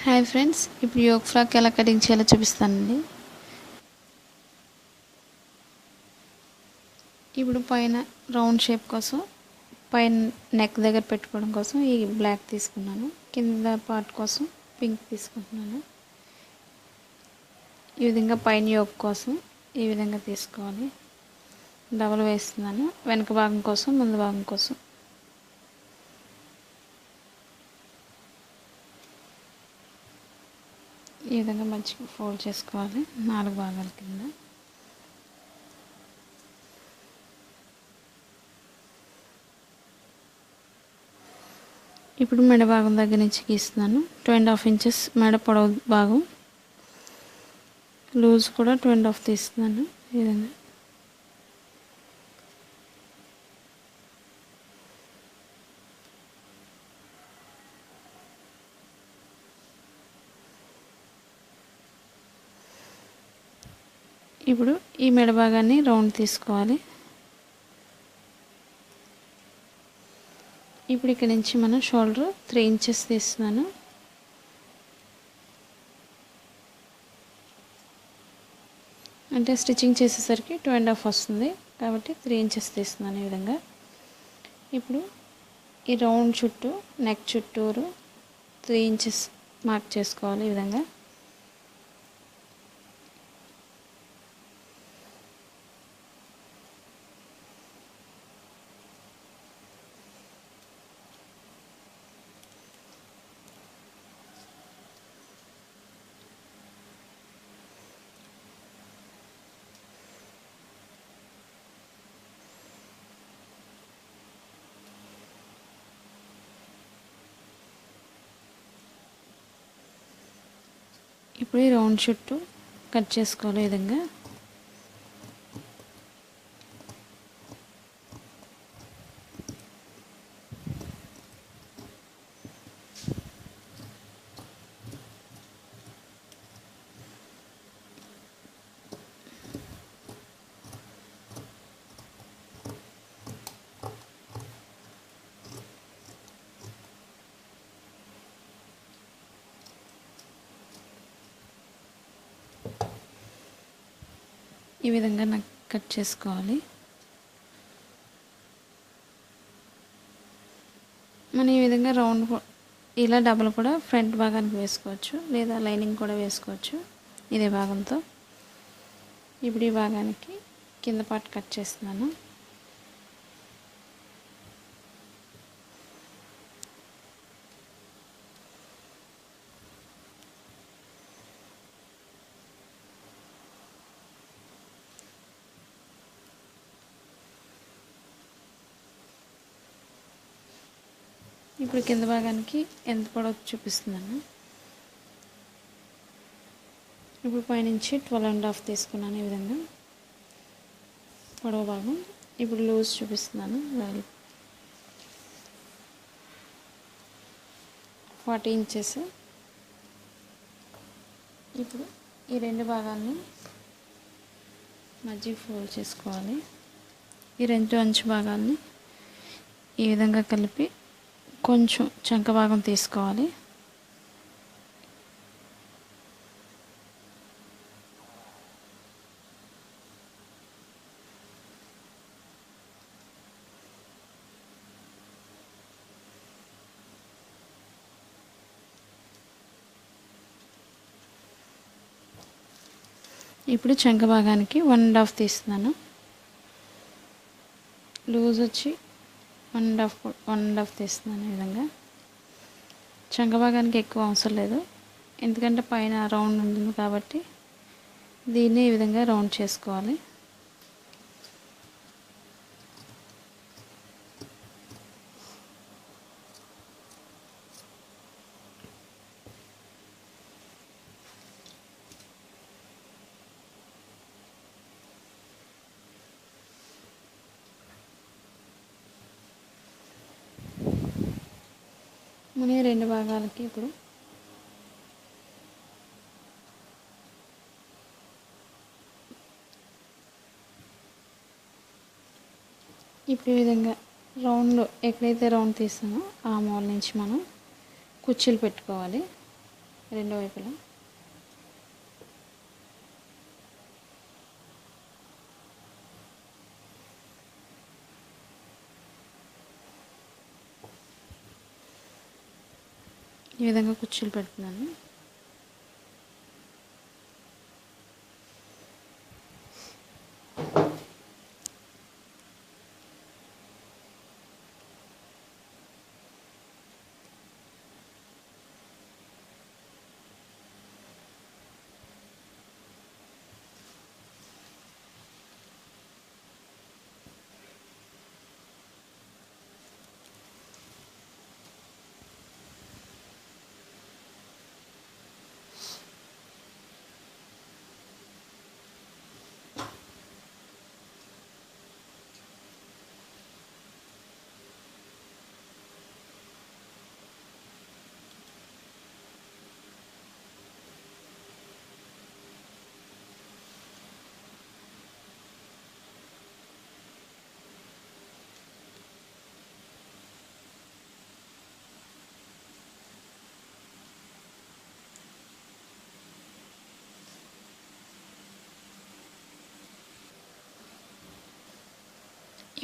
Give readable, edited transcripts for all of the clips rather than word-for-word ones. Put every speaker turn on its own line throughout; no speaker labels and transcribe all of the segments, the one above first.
Hi friends, ఇప్పుడు yoke frock ఎలా cutting చేయాలో చూపిస్తానండి. ఇప్పుడు పైన రౌండ్ షేప్ కోసం పైన నెక్ దగ్గర పెట్టుకోవడం కోసం ఈ బ్లాక్ తీసుకున్నాను. కింద పార్ట్ కోసం పింక్ తీసుకుంటున్నాను. ఈ విధంగా పైన యోక్ కోసం ఈ విధంగా తీసుకోవాలి. డబల్ వేస్తున్నాను, వెనక భాగం కోసం ముందు భాగం కోసం. ఈ విధంగా మంచిగా ఫోల్డ్ చేసుకోవాలి 4 భాగాల కింద. ఇప్పుడు మెడ భాగం దగ్గర నుంచి గీస్తున్నాను. 2.5 ఇంచెస్ మెడ పొడవు భాగం, లూజ్ కూడా 2.5 తీస్తున్నాను. ఈ విధంగా ఇప్పుడు ఈ మెడ భాగాన్ని రౌండ్ తీసుకోవాలి. ఇప్పుడు ఇక్కడ నుంచి మనం షోల్డర్ 3 ఇంచెస్ తీస్తున్నాను. అంటే స్టిచ్చింగ్ చేసేసరికి 2.5 వస్తుంది కాబట్టి 3 ఇంచెస్ తీస్తున్నాను. ఈ విధంగా ఇప్పుడు ఈ రౌండ్ చుట్టూ నెక్ చుట్టూరు 3 ఇంచెస్ మార్క్ చేసుకోవాలి. ఈ విధంగా ఇప్పుడు ఈ రౌండ్ చుట్టూ కట్ చేసుకోవాలి. ఈ విధంగా నాకు కట్ చేసుకోవాలి. మనం ఈ విధంగా రౌండ్ ఇలా డబల్ కూడా ఫ్రంట్ భాగానికి వేసుకోవచ్చు, లేదా లైనింగ్ కూడా వేసుకోవచ్చు ఇదే భాగంతో. ఇప్పుడు ఈ భాగానికి కింద పార్ట్ కట్ చేస్తున్నాను. ఇప్పుడు కింద భాగానికి ఎంత పొడవు చూపిస్తున్నాను. ఇప్పుడు పైనుంచి 12.5 తీసుకున్నాను. ఈ విధంగా పొడవు భాగం. ఇప్పుడు లూజ్ చూపిస్తున్నాను. 40 ఇంచెస్. ఇప్పుడు ఈ రెండు భాగాన్ని మధ్య ఫోల్డ్ చేసుకోవాలి. ఈ రెండు అంచు భాగాన్ని ఈ విధంగా కలిపి కొంచెం చంక భాగం తీసుకోవాలి. ఇప్పుడు చంక భాగానికి 1.5 తీస్తున్నాను. లూజ్ వచ్చి 1.5 తీస్తున్నాను. ఈ విధంగా చంక భాగానికి ఎక్కువ అవసరం లేదు, ఎందుకంటే పైన రౌండ్ ఉంటుంది కాబట్టి దీన్ని ఈ విధంగా రౌండ్ చేసుకోవాలి. మన రెండు భాగాలకి ఇప్పుడు ఈ విధంగా రౌండ్ ఎక్కడైతే రౌండ్ తీసామో ఆ మూల నుంచి మనం కుర్చీలు పెట్టుకోవాలి. రెండో వైపులా. ఈ విధంగా కుచ్చులు పెడుతున్నాను.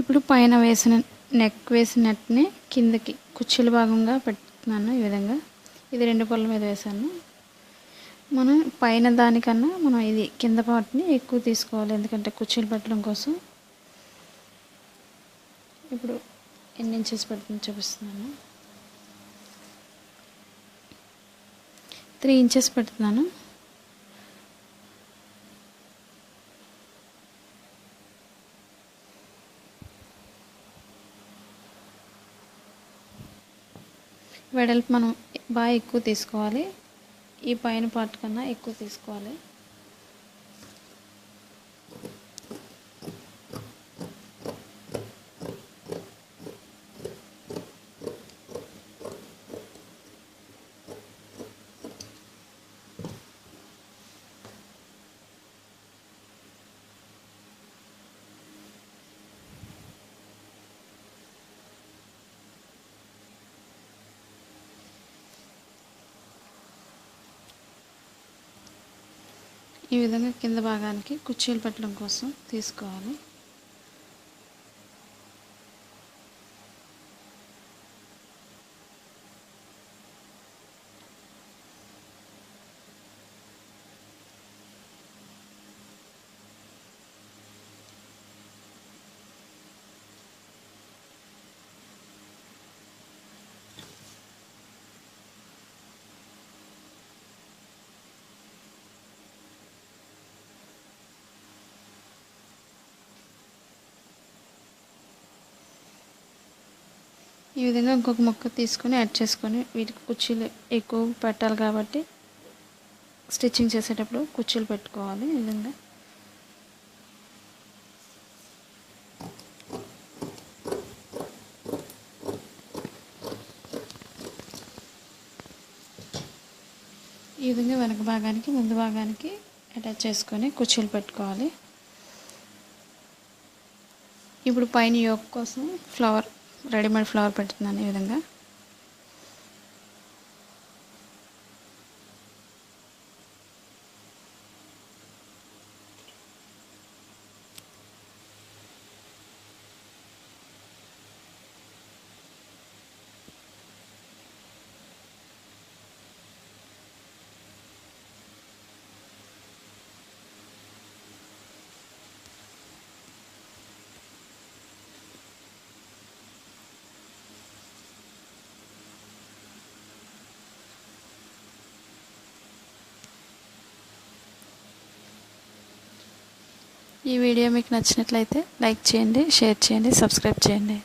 ఇప్పుడు పైన వేసిన నెక్ వేసిన నెట్ని కిందకి కుర్చీల భాగంగా పెడుతున్నాను. ఈ విధంగా ఇది 2 పొరల మీద వేసాను. మనం పైన దానికన్నా మనం ఇది కింద పార్ట్ని ఎక్కువ తీసుకోవాలి, ఎందుకంటే కుర్చీలు పెట్టడం కోసం. ఇప్పుడు ఎన్ని ఇంచెస్ పెడుతుందో చూపిస్తున్నాను. 3 ఇంచెస్ పెడుతున్నాను. వెడల్పు మనం బాగా ఎక్కువ తీసుకోవాలి, ఈ పైన పార్ట్ కన్నా ఎక్కువ తీసుకోవాలి. ఈ విధంగా కింద భాగానికి కుర్చీలు పెట్టడం కోసం తీసుకోవాలి. ఈ విధంగా ఇంకొక ముక్క తీసుకొని యాడ్ చేసుకొని వీటికి కుర్చీలు ఎక్కువ పెట్టాలి కాబట్టి స్టిచ్చింగ్ చేసేటప్పుడు కుర్చీలు పెట్టుకోవాలి. ఈ విధంగా వెనక భాగానికి ముందు భాగానికి అటాచ్ చేసుకొని కుర్చీలు పెట్టుకోవాలి. ఇప్పుడు పైన యోక్ కోసం ఫ్లవర్ రెడీమేడ్ ఫ్లవర్ పెడుతున్నాను. ఈ విధంగా ఈ వీడియో మీకు నచ్చినట్లయితే లైక్ చేయండి, షేర్ చేయండి, సబ్స్క్రైబ్ చేయండి.